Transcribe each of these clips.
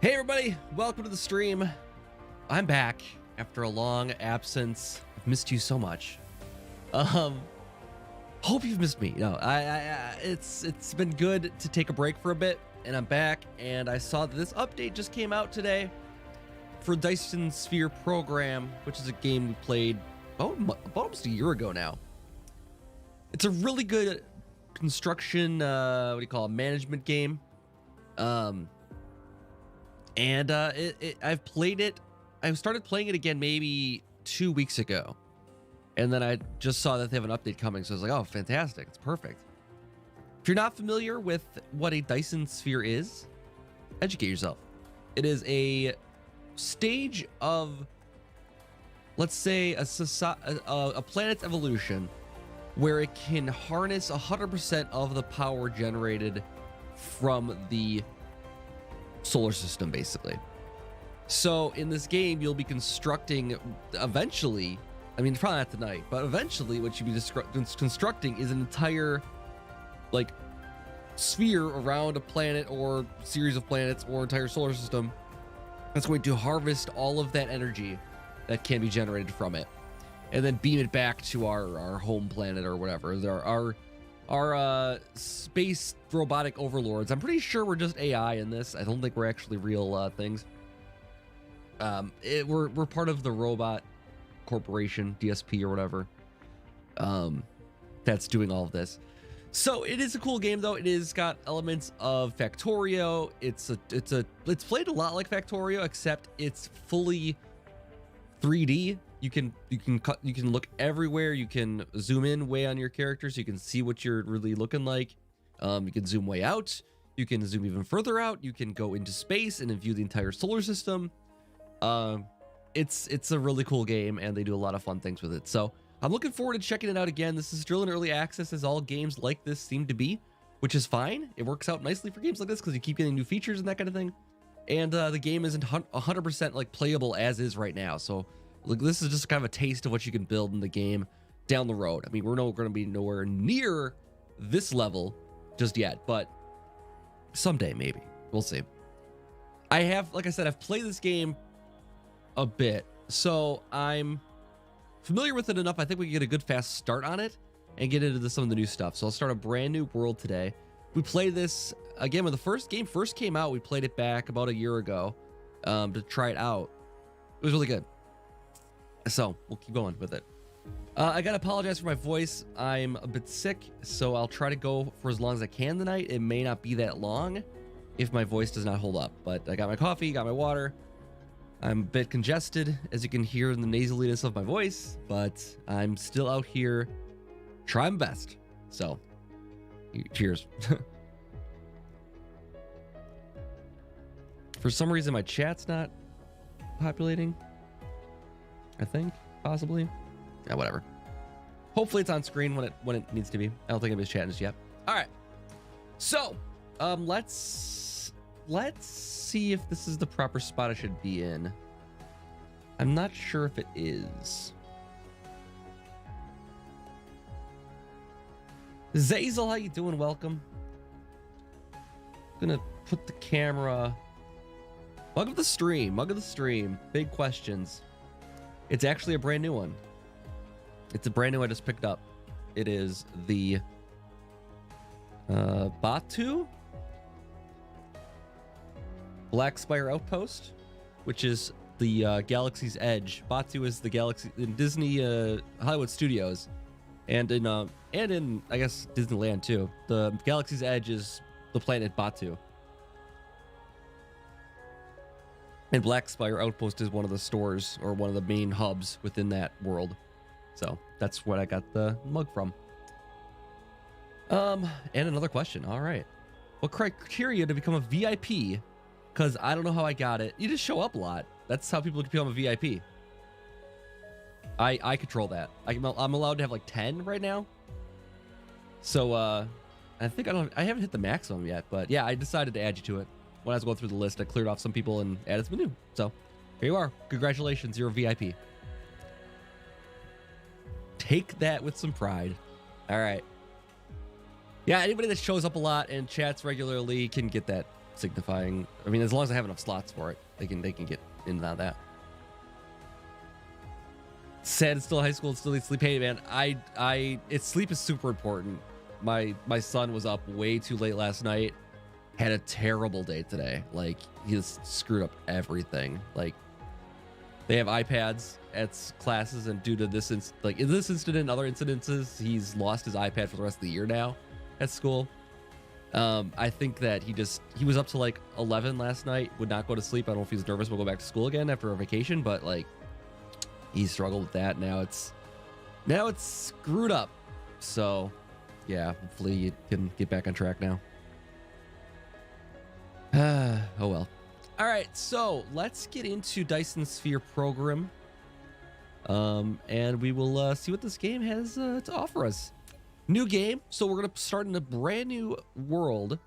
Hey everybody, welcome to the stream. I'm back after a long absence. I've missed you so much. Hope you've missed me. No, it's been good to take a break for a bit, and I'm back. And I saw that this update just came out today for Dyson Sphere Program, which is a game we played about almost a year ago now. It's a really good construction, what do you call it, management game. I've played it. I started playing it again maybe 2 weeks ago, and then I just saw that they have an update coming, so I was like, oh, fantastic, it's perfect. If you're not familiar with what a Dyson Sphere is, educate yourself. It is a stage of, let's say, a planet's evolution where it can harness 100% of the power generated from the solar system, basically. So in this game, you'll be constructing eventually, I mean, probably not tonight, but eventually what you'll be constructing is an entire like sphere around a planet or series of planets or entire solar system that's going to harvest all of that energy that can be generated from it and then beam it back to our home planet or whatever. Our space robotic overlords. I'm pretty sure we're just AI in this. I don't think we're actually real things. We're part of the robot corporation, DSP or whatever, that's doing all of this. So it is a cool game, though. It is got elements of Factorio. It's played a lot like Factorio, except it's fully 3D. You can look everywhere. You can zoom in way on your character so you can see what you're really looking like. You can zoom way out. You can zoom even further out. You can go into space and view the entire solar system. It's a really cool game, and they do a lot of fun things with it. So I'm looking forward to checking it out again. This is still in early access, as all games like this seem to be, which is fine. It works out nicely for games like this because you keep getting new features and that kind of thing. And the game isn't 100% like playable as is right now. So look, this is just kind of a taste of what you can build in the game down the road. I mean, we're going to be nowhere near this level just yet, but someday maybe. We'll see. Like I said, I've played this game a bit, so I'm familiar with it enough. I think we can get a good fast start on it and get into some of the new stuff. So I'll start a brand new world today. We played this again when the first game first came out. We played it back about a year ago to try it out. It was really good. So we'll keep going with it. I gotta apologize for my voice. I'm a bit sick, so I'll try to go for as long as I can tonight. It may not be that long if my voice does not hold up, but I got my coffee, got my water. I'm a bit congested, as you can hear in the nasaliness of my voice, but I'm still out here trying my best. So cheers. For some reason my chat's not populating, I think, possibly. Yeah, whatever. Hopefully it's on screen when it needs to be. I don't think anybody's chatting just yet. All right. So, let's see if this is the proper spot I should be in. I'm not sure if it is. Zazel, how you doing? Welcome. Gonna put the camera. Mug of the stream. Mug of the stream. Big questions. It's actually a brand new one. It's a brand new I just picked up. It is the Batu Black Spire Outpost, which is the Galaxy's Edge. Batu is the galaxy in Disney Hollywood Studios, and in I guess Disneyland too. The Galaxy's Edge is the planet Batu. And Black Spire Outpost is one of the stores or one of the main hubs within that world. So that's what I got the mug from. And another question. All right. What criteria to become a VIP? Because I don't know how I got it. You just show up a lot. That's how people become a VIP. I control that. I'm allowed to have like 10 right now. So I think I haven't hit the maximum yet. But yeah, I decided to add you to it. When I was going through the list, I cleared off some people and added some new. So here you are. Congratulations, you're a VIP. Take that with some pride. All right. Yeah, anybody that shows up a lot and chats regularly can get that signifying. I mean, as long as I have enough slots for it, they can get in and out of that. Sad it's still high school, it's still needs sleep. Hey man, it's sleep is super important. My son was up way too late last night, had a terrible day today. Like, he just screwed up everything. Like, they have iPads at classes, and due to this in this incident and other incidences, he's lost his iPad for the rest of the year now at school. I think that he was up to like 11 last night, would not go to sleep. I don't know if he's nervous we'll go back to school again after a vacation, but like, he struggled with that. Now it's screwed up. So yeah, hopefully you can get back on track now. Oh well. All right, so let's get into Dyson Sphere Program, and we will see what this game has to offer us. New game, so we're gonna start in a brand new world.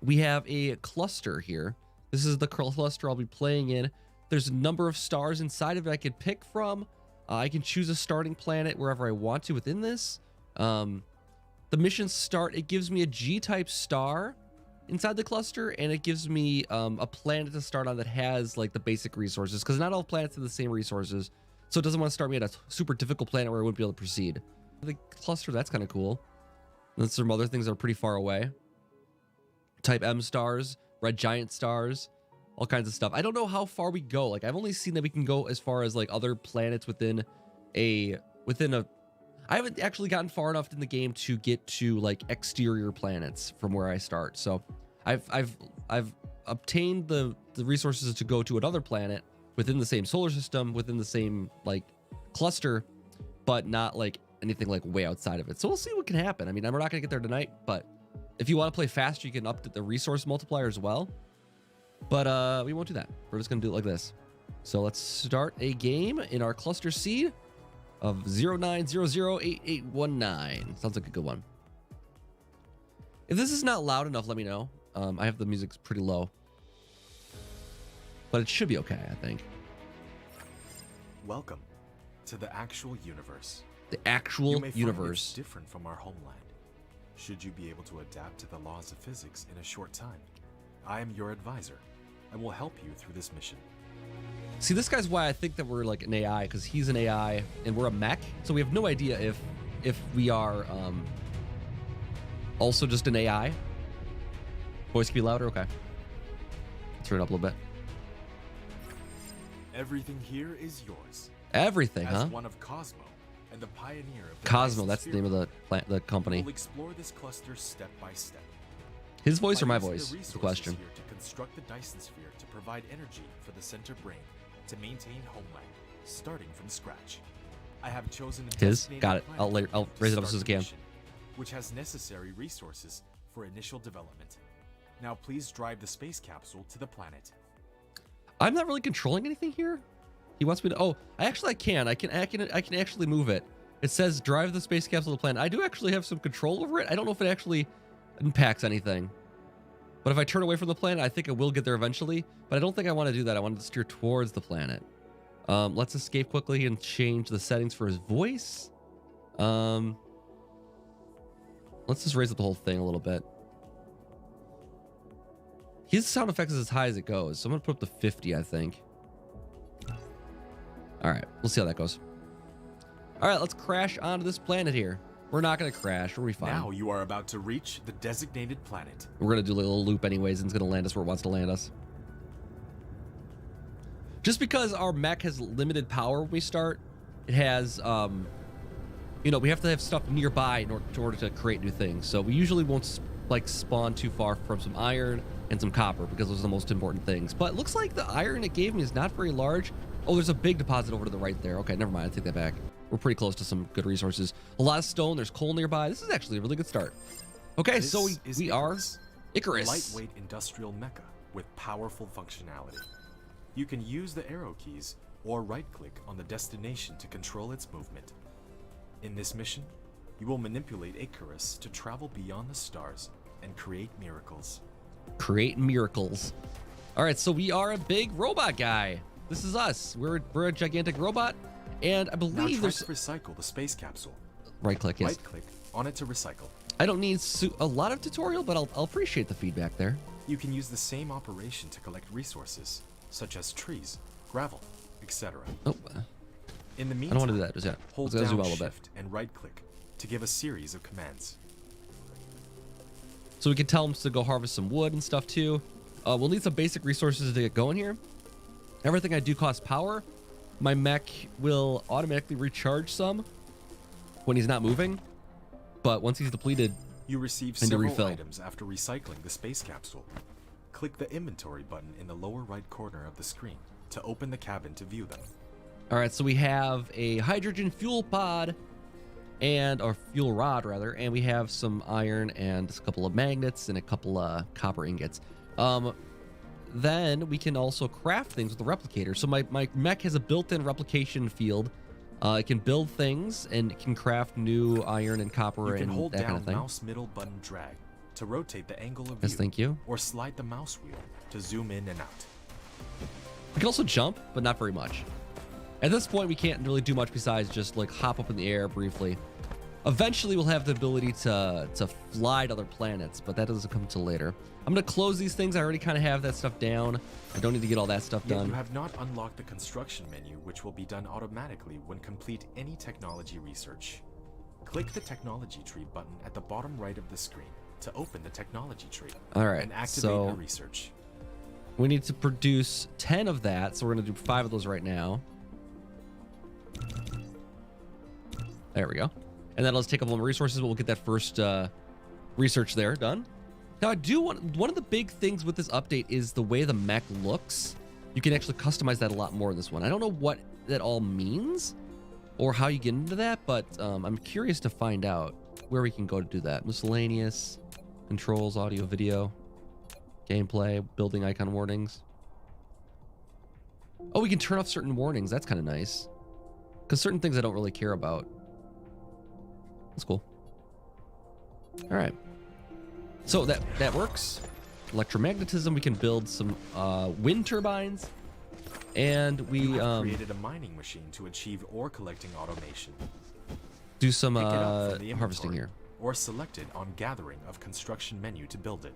We have a cluster here. This is the cluster I'll be playing in. There's a number of stars inside of it I could pick from. I can choose a starting planet wherever I want to within this. The missions start, it gives me a G-type star inside the cluster, and it gives me a planet to start on that has like the basic resources, because not all planets have the same resources. So it doesn't want to start me at a super difficult planet where I wouldn't be able to proceed. The cluster, that's kind of cool. There's some other things that are pretty far away. Type M stars, red giant stars, all kinds of stuff. I don't know how far we go. Like, I've only seen that we can go as far as like other planets within a I haven't actually gotten far enough in the game to get to like exterior planets from where I start. So I've obtained the resources to go to another planet within the same solar system, within the same like cluster, but not like anything like way outside of it. So we'll see what can happen. I mean, we're not gonna get there tonight, but if you want to play faster, you can up the resource multiplier as well. But we won't do that. We're just gonna do it like this. So let's start a game in our cluster seed of 09008819. Sounds like a good one. If this is not loud enough, let me know. I have the music pretty low, but it should be okay, I think. Welcome to the actual universe. The actual you may universe. Find it's different from our homeland. Should you be able to adapt to the laws of physics in a short time, I am your advisor and will help you through this mission. See, this guy's why I think that we're like an AI, because he's an AI and we're a mech, so we have no idea if we are also just an AI. Voice can be louder? Okay. Turn it up a little bit. Everything here is yours. Everything, As huh? one of Cosmo and the pioneer of the Cosmo, Dyson that's the Sphere name of the company. We'll explore this cluster step by step. His voice or my By using voice the is the question. resources here to construct the Dyson Sphere to provide energy for the center brain to maintain homeland, starting from scratch. I have chosen a His? designated Got it. planet I'll to raise it up start as I the can. mission, which has necessary resources for initial development. Now please drive the space capsule to the planet. I'm not really controlling anything here. He wants me to. Oh, I can actually move it. It says drive the space capsule to the planet. I do actually have some control over it. I don't know if it actually impacts anything. But if I turn away from the planet, I think I will get there eventually. But I don't think I want to do that. I want to steer towards the planet. Let's escape quickly and change the settings for his voice. Let's just raise up the whole thing a little bit. His sound effects is as high as it goes. So I'm going to put up to 50, I think. All right, we'll see how that goes. All right, let's crash onto this planet here. We're not going to crash. We'll be fine. Now you are about to reach the designated planet. We're going to do a little loop anyways, and it's going to land us where it wants to land us. Just because our mech has limited power when we start, it has, you know, we have to have stuff nearby in order to create new things. So we usually won't like spawn too far from some iron and some copper, because those are the most important things. But it looks like the iron it gave me is not very large. Oh, there's a big deposit over to the right there. Okay, never mind. I take that back. We're pretty close to some good resources. A lot of stone. There's coal nearby. This is actually a really good start. Okay, This so is we are Icarus, Icarus. a lightweight industrial mecha with powerful functionality. You can use the arrow keys or right-click on the destination to control its movement. In this mission, you will manipulate Icarus to travel beyond the stars and create miracles. Create miracles. All right, so we are a big robot guy. This is us. We're a gigantic robot, and I Now believe try there's to recycle the space capsule. right click. Yes. Right-click on it to recycle. I don't need a lot of tutorial, but I'll appreciate the feedback there. You can use the same operation to collect resources, such as trees, gravel, etc. Oh, In the I meantime, don't want to do that just yet. hold Let's down zoom out a little bit. Shift and right-click to give a series of commands. So we can tell them to go harvest some wood and stuff too. We'll need some basic resources to get going here. Everything I do costs power. My mech will automatically recharge some when he's not moving, but once he's depleted, You receive And to several refill. items after recycling the space capsule. Click the inventory button in the lower right corner of the screen to open the cabin to view them. all right, so we have a hydrogen fuel pod or fuel rod rather, and we have some iron and a couple of magnets and a couple of copper ingots. Then we can also craft things with the replicator. So my mech has a built-in replication field. It can build things and it can craft new iron and copper You can and hold that kind down of thing. mouse middle button drag to rotate the angle of Yes, view, thank you. or slide the mouse wheel to zoom in and out. We can also jump, but not very much. At this point, we can't really do much besides just like hop up in the air briefly. Eventually, we'll have the ability to fly to other planets, but that doesn't come till later. I'm going to close these things. I already kind of have that stuff down. I don't need to get all that stuff Yet done. you have not unlocked the construction menu, which will be done automatically when complete any technology research. Click the technology tree button at the bottom right of the screen to open the technology tree All right, and activate so a research. we need to produce 10 of that, so we're going to do 5 of those right now. There we go. And that'll just take up a little resources, but we'll get that first research there done. Now, I do want one of the big things with this update is the way the mech looks. You can actually customize that a lot more in this one. I don't know what that all means or how you get into that, but I'm curious to find out where we can go to do that. Miscellaneous, controls, audio, video, gameplay, building icon warnings. Oh, we can turn off certain warnings. That's kind of nice. Because certain things I don't really care about. That's cool. All right. So that works. Electromagnetism. We can build some wind turbines, and we You have created a mining machine to achieve ore collecting automation. do some Pick it up from the harvesting inventory, here. or select it on gathering of construction menu to build it.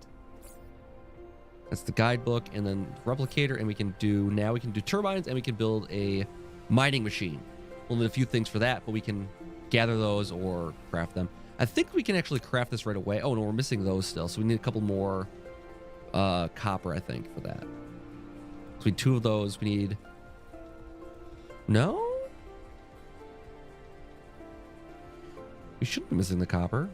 That's the guidebook, and then replicator, and we can do turbines, and we can build a mining machine. We'll need a few things for that, but we can gather those or craft them. I think we can actually craft this right away. Oh no, we're missing those still, so we need a couple more copper, I think, for that. So we need 2 of those. We need no. We shouldn't be missing the copper.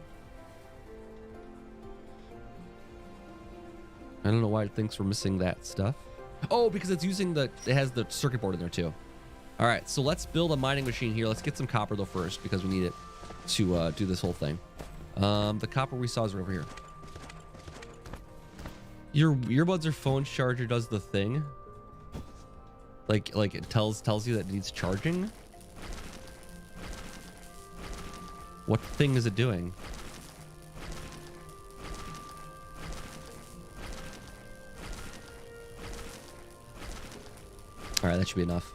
I don't know why it thinks we're missing that stuff. Oh, because it's using it has the circuit board in there too. All right, so let's build a mining machine here. Let's get some copper though first because we need it to do this whole thing. The copper we saw is right over here. Your earbuds or phone charger does the thing. Like it tells you that it needs charging. What thing is it doing? All right, that should be enough.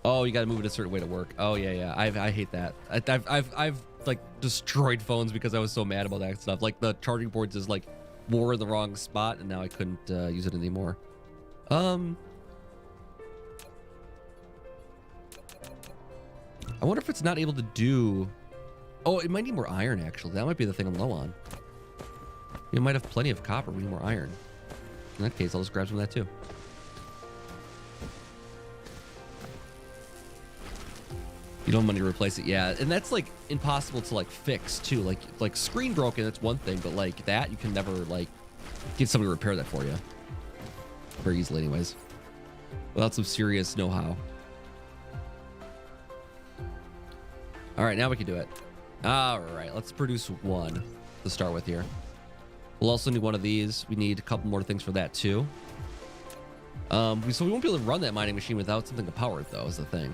Oh, you got to move it a certain way to work. Oh yeah. I hate that. I've like destroyed phones because I was so mad about that stuff. Like the charging ports is like more in the wrong spot, and now I couldn't use it anymore. I wonder if it's not able to do. Oh, it might need more iron actually. That might be the thing I'm low on. We might have plenty of copper. We need more iron. In that case, I'll just grab some of that too. You don't have money to replace it, yeah, and that's like impossible to like fix too. Like screen broken, that's one thing, but like that you can never like get somebody to repair that for you very easily, anyways, without some serious know-how. All right, now we can do it. All right, let's produce 1 to start with here. We'll also need 1 of these. We need a couple more things for that too. So we won't be able to run that mining machine without something to power it, though, is the thing.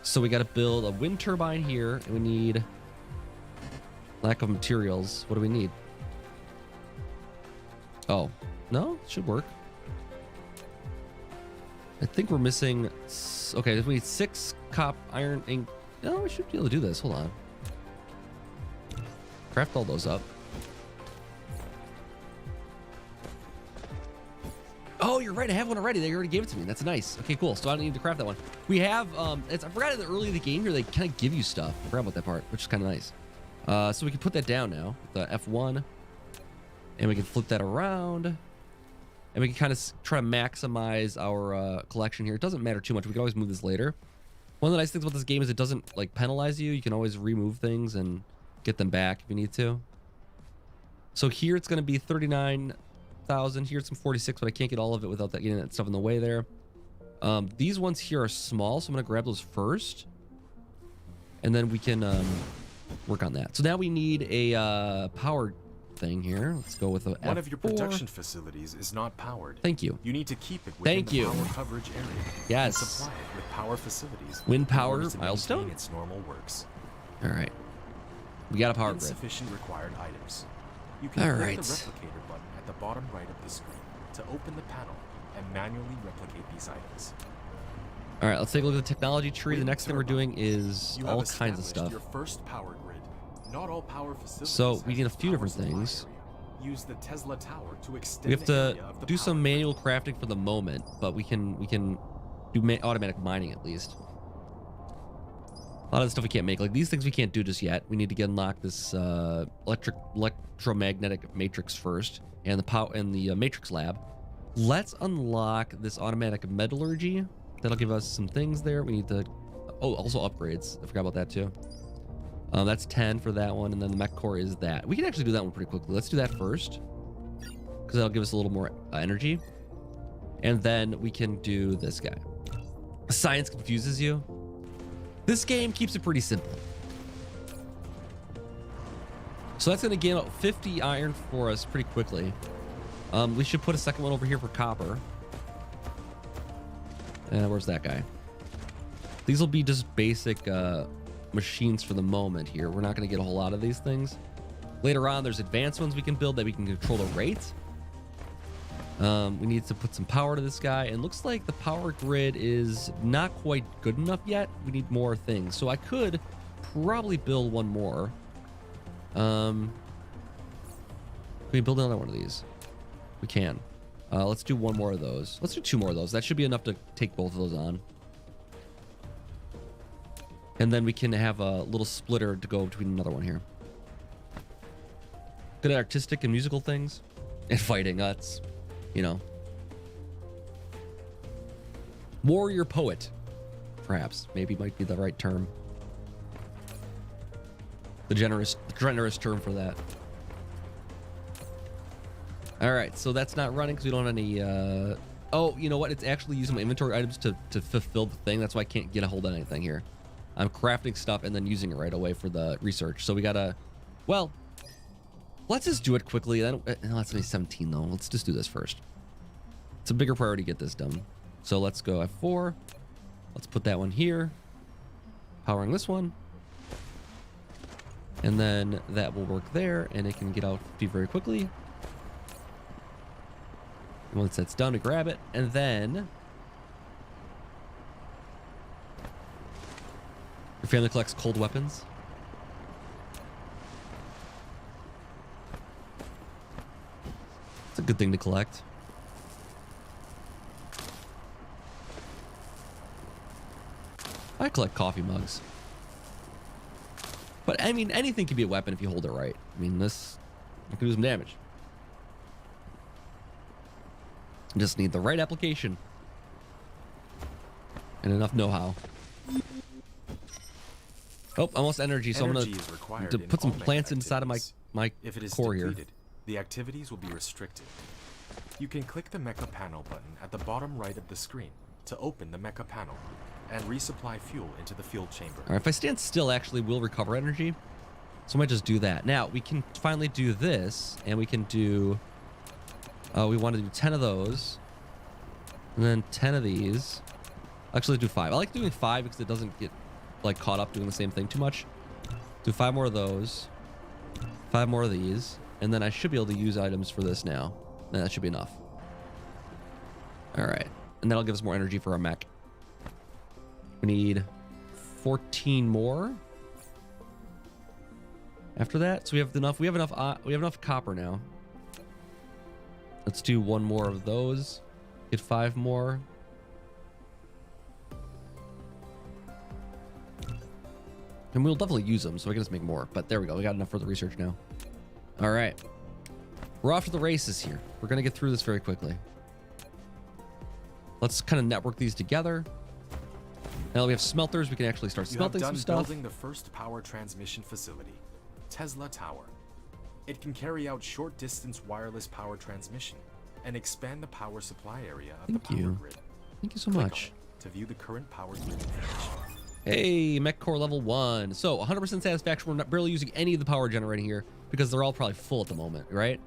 So we got to build a wind turbine here, and we need lack of materials. What do we need? Oh, no, it should work. I think we're missing. Okay, we need 6 iron ink. No, we should be able to do this. Hold on. Craft all those up. Oh, you're right. I have one already. They already gave it to me. That's nice. Okay, cool. So I don't need to craft that one. We have, I forgot in the early in the game here, they kind of give you stuff. I forgot about that part, which is kind of nice. So we can put that down now with the F1. And we can flip that around. And we can kind of try to maximize our collection here. It doesn't matter too much. We can always move this later. One of the nice things about this game is it doesn't like penalize you. You can always remove things and get them back if you need to. So here it's going to be 39,000. Here it's some 46, but I can't get all of it without that getting that stuff in the way there. These ones here are small, so I'm going to grab those first. And then we can work on that. So now we need a power thing here. Let's go with a One F4. of your production facilities is not powered. Thank you. You need to keep it within the power coverage area. Yes. And supply it with power facilities. Wind power in order to milestone. maintain its normal works. All right. We got a power grid. Insufficient required items. You can click the replicator button at the bottom right of the screen to open the panel and manually replicate these items. All right, let's take a look at the technology tree. The next thing we're doing is You all have kinds of established stuff. Your first power grid. Not all power facilities So we have need a a few power different supply things. area. Use the Tesla tower to extend We have the to area of the do power some grid. manual crafting for the moment, but we can do automatic mining at least. A lot of the stuff we can't make, like these things we can't do just yet. We need to get unlock this electromagnetic matrix first, and the matrix lab. Let's unlock this automatic metallurgy. That'll give us some things there. We need to also upgrades. I forgot about that too. That's 10 for that one, and then the mech core is that. We can actually do that one pretty quickly. Let's do that first, because that'll give us a little more energy, and then we can do this guy. Science confuses you. This game keeps it pretty simple. So that's going to gain about 50 iron for us pretty quickly. We should put a second one over here for copper. And where's that guy? These will be just basic machines for the moment here. We're not going to get a whole lot of these things. Later on, there's advanced ones we can build that we can control the rate. We need to put some power to this guy, and looks like the power grid is not quite good enough yet. We need more things. So I could probably build one more. Can we build another one of these? We can. Let's do one more of those. Let's do 2 more of those. That should be enough to take both of those on. And then we can have a little splitter to go between another one here. Good at artistic and musical things. And fighting. That's, you know. Warrior poet. Perhaps. Maybe might be the right term. The generous term for that. All right, so that's not running because we don't have any. Oh, you know what? It's actually using my inventory items to fulfill the thing. That's why I can't get a hold of anything here. I'm crafting stuff and then using it right away for the research. So we gotta. Well, let's just do it quickly. No, that's only 17 though. Let's just do this first. It's a bigger priority to get this done. So let's go F4. Let's put that one here. Powering this one. And then that will work there, and it can get out 50 very quickly. And once that's done, we grab it, and then your family collects cold weapons. It's a good thing to collect. I collect coffee mugs. But, I mean, anything can be a weapon if you hold it right. I mean, this... You can do some damage. You just need the right application. And enough know-how. Oh, almost energy, so I'm going to put some plants inside of my if it is core depleted, here. The activities will be restricted. You can click the mecha panel button at the bottom right of the screen to open the mecha panel and resupply fuel into the fuel chamber. All right, if I stand still, actually, we'll recover energy. So I might just do that. Now, we can finally do this, and we can do... we want to do 10 of those. And then 10 of these. Actually, do 5. I like doing 5 because it doesn't get, like, caught up doing the same thing too much. Do 5 more of those. 5 more of these. And then I should be able to use items for this now. And that should be enough. All right. And that'll give us more energy for our mech. We need 14 more after that. So we have enough copper now. Let's do one more of those. Get 5 more. And we'll definitely use them, so we can just make more. But there we go. We got enough for the research now. All right. We're off to the races here. We're going to get through this very quickly. Let's kind of network these together. Now that we have smelters, we can actually start smelting some stuff. Building the first power transmission facility, Tesla Tower. It can carry out short-distance wireless power transmission and expand the power supply area of the power grid. Thank you so much. To view the current power grid information. Hey, Mech Core level 1. So 100% satisfaction. We're not barely using any of the power generating here because they're all probably full at the moment, right?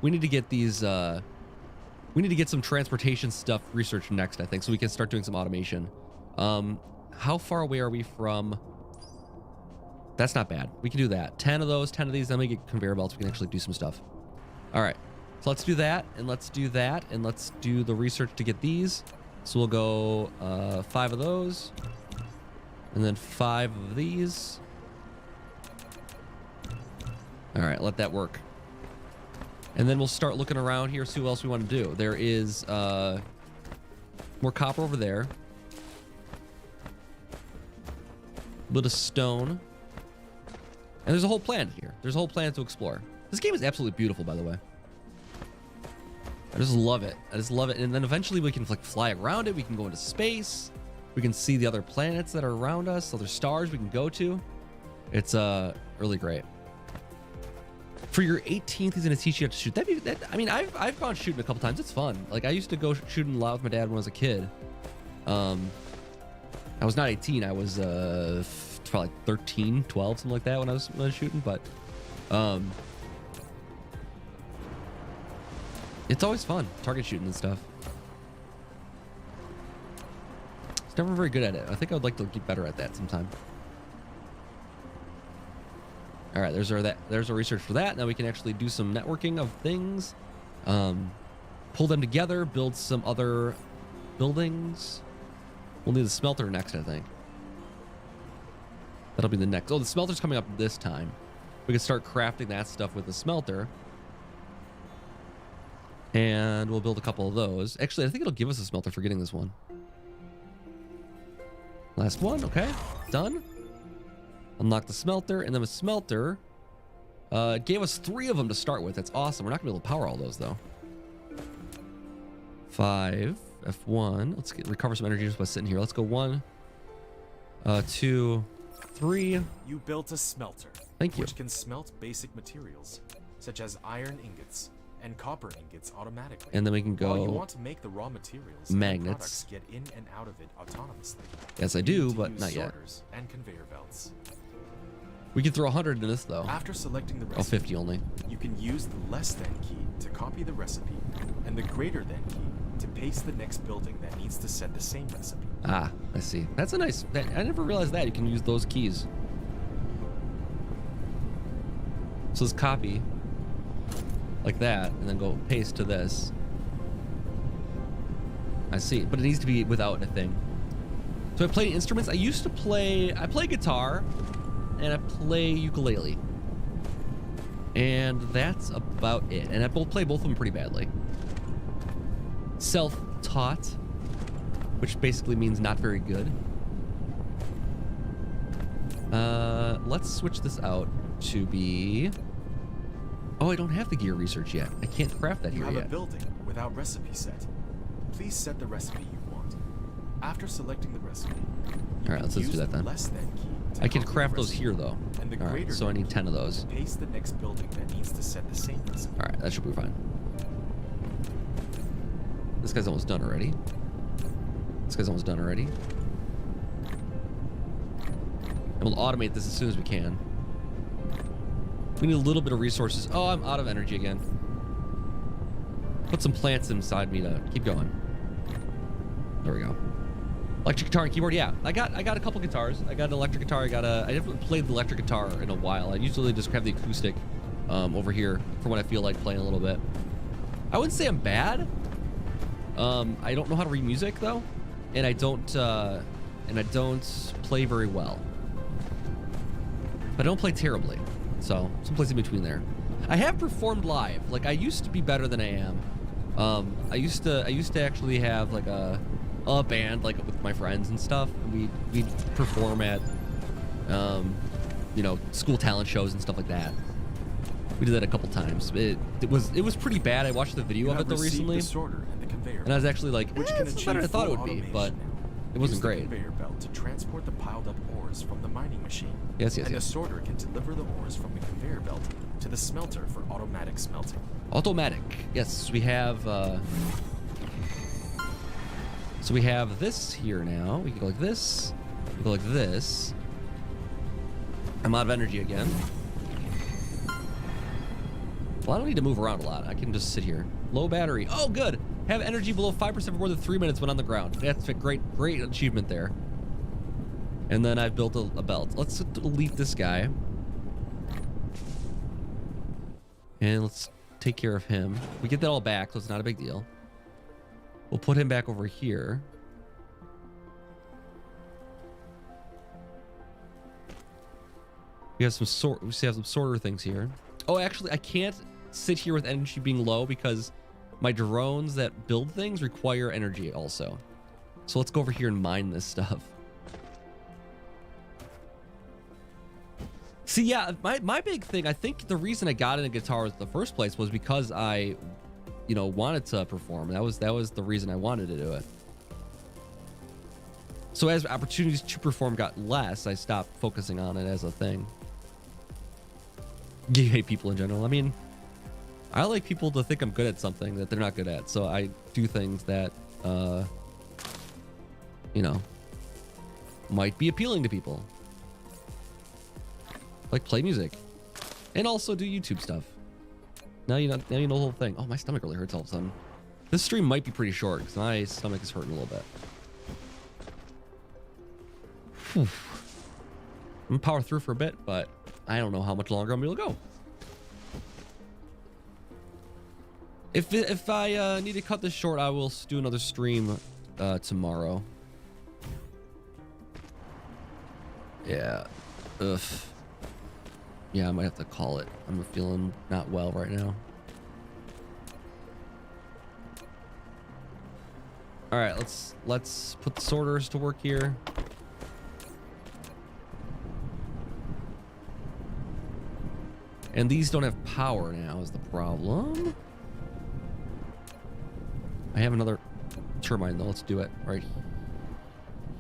We need to get these, we need to get some transportation stuff researched next, I think, so we can start doing some automation. How far away are we from? That's not bad. We can do that. 10 of those, 10 of these, then we get conveyor belts. We can actually do some stuff. All right. So let's do that, and let's do that, and let's do the research to get these. So we'll go 5 of those. And then 5 of these. All right, let that work. And then we'll start looking around here, see what else we want to do. There is more copper over there. A bit of stone. And there's a whole planet here. There's a whole planet to explore. This game is absolutely beautiful, by the way. I just love it. I just love it. And then eventually we can like fly around it. We can go into space. We can see the other planets that are around us, other stars we can go to. It's really great. For your 18th, he's gonna teach you how to shoot. I mean, I've gone shooting a couple times. It's fun. Like I used to go shooting a lot with my dad when I was a kid. I was not 18. I was probably 13, 12, something like that when I was shooting. But it's always fun target shooting and stuff. It's never very good at it. I think I would like to get better at that sometime. All right, there's our research for that. Now we can actually do some networking of things, pull them together, build some other buildings. We'll need the smelter next, I think. That'll be the next. Oh, the smelter's coming up this time. We can start crafting that stuff with the smelter. And we'll build a couple of those. Actually, I think it'll give us a smelter for getting this one. Last one, okay, done. Unlock the smelter, and then a smelter. It gave us 3 of them to start with. That's awesome. We're not gonna be able to power all those though. 5, F1. Let's recover some energy just by sitting here. Let's go 1, 2, 3. You built a smelter. Thank you. Which can smelt basic materials, such as iron ingots and copper ingots automatically. And then we can go. While you want to make the raw materials, magnets. Get in and out of it autonomously. Yes, I do, but not yet. And conveyor belts. We can throw 100 in this though. After selecting the recipe, oh, 50 only. You can use the less than key to copy the recipe, and the greater than key to paste the next building that needs to set the same recipe. Ah, I see. That's a nice. I never realized that you can use those keys. So let's copy like that, and then go paste to this. I see, but it needs to be without a thing. So I play instruments. I used to play. I play guitar, and I play ukulele, and that's about it. And I play both of them pretty badly. Self-taught, which basically means not very good. Let's switch this out to be. Oh, I don't have the gear research yet. I can't craft that here yet. You have a building without recipe set. Please set the recipe you want. After selecting the recipe, all right, let's do that then. Less than key I can craft those here though. And the all right, so I need 10 of those. Paste the next building that needs to set the same recipe. All right, that should be fine. This guy's almost done already. This guy's almost done already. And we'll automate this as soon as we can. We need a little bit of resources. Oh, I'm out of energy again. Put some plants inside me to keep going. There we go. Electric guitar and keyboard. Yeah, I got a couple guitars. I got an electric guitar. I haven't played the electric guitar in a while. I usually just have the acoustic over here for when I feel like playing a little bit. I wouldn't say I'm bad. I don't know how to read music though, and I don't play very well. But I don't play terribly. So someplace in between there. I have performed live. Like I used to be better than I am. I used to actually have like a band like with my friends and stuff. And we'd perform at you know, school talent shows and stuff like that. We did that a couple times. It was pretty bad. I watched the video of it though recently, the sorter and the conveyor and I was actually like, which can it's achieve better than I thought it full would be, but automation. it wasn't Use the great. conveyor belt to transport the piled up ores from the mining machine. Yes, And the yes. sorter can deliver the ores from the conveyor belt to the smelter for automatic smelting. Automatic. Yes, we have. So we have this here now. We can go like this. We go like this. I'm out of energy again. Well, I don't need to move around a lot. I can just sit here. Low battery. Oh, good. Have energy below 5% for more than 3 minutes when on the ground. That's a great achievement there. And then I've built a belt. Let's delete this guy. And let's take care of him. We get that all back, so it's not a big deal. We'll put him back over here. We have some sorter things here. Oh, actually, I can't sit here with energy being low because my drones that build things require energy also. So let's go over here and mine this stuff. See, yeah, my big thing, I think the reason I got into guitars in the first place was because I, you know, wanted to perform. That was the reason I wanted to do it. So as opportunities to perform got less, I stopped focusing on it as a thing. You hate people in general. I mean, I like people to think I'm good at something that they're not good at. So I do things that, you know, might be appealing to people. Like play music and also do YouTube stuff. Now you know the whole thing. Oh, my stomach really hurts all of a sudden. This stream might be pretty short because my stomach is hurting a little bit. Whew. I'm gonna power through for a bit, but I don't know how much longer I'm gonna go. If I need to cut this short, I will do another stream tomorrow. Yeah. Ugh. Yeah, I might have to call it. I'm feeling not well right now. All right, let's put the sorters to work here. And these don't have power now is the problem. I have another turbine though. Let's do it right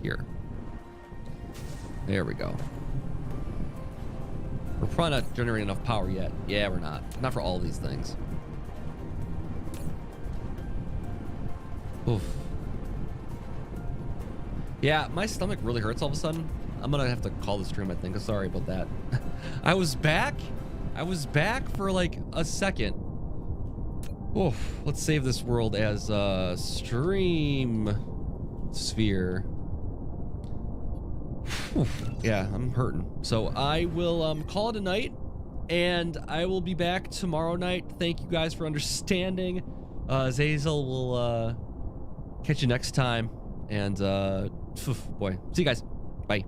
here. There we go. We're probably not generating enough power yet. Yeah, we're not. Not for all these things. Oof. Yeah, my stomach really hurts all of a sudden. I'm gonna have to call the stream, I think. Sorry about that. I was back for like a second. Oof. Let's save this world as stream sphere. Yeah, I'm hurting. So I will call it a night, and I will be back tomorrow night. Thank you guys for understanding. Zazel will catch you next time, and boy, see you guys. Bye.